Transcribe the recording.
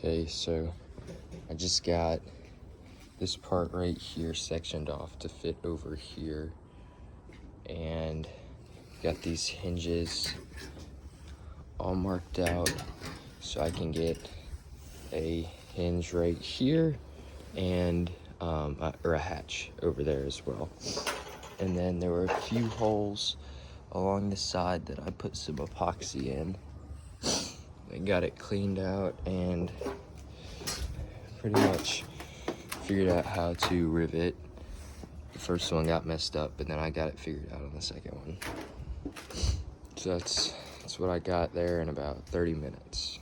Okay, so I just got this part right here sectioned off to fit over here, and got these hinges all marked out so I can get a hinge right here and or a hatch over there as well. And then there were a few holes along the side that I put some epoxy in. I got it cleaned out and pretty much figured out how to rivet. The first one got messed up, but then I got it figured out on the second one. So that's what I got there in about 30 minutes.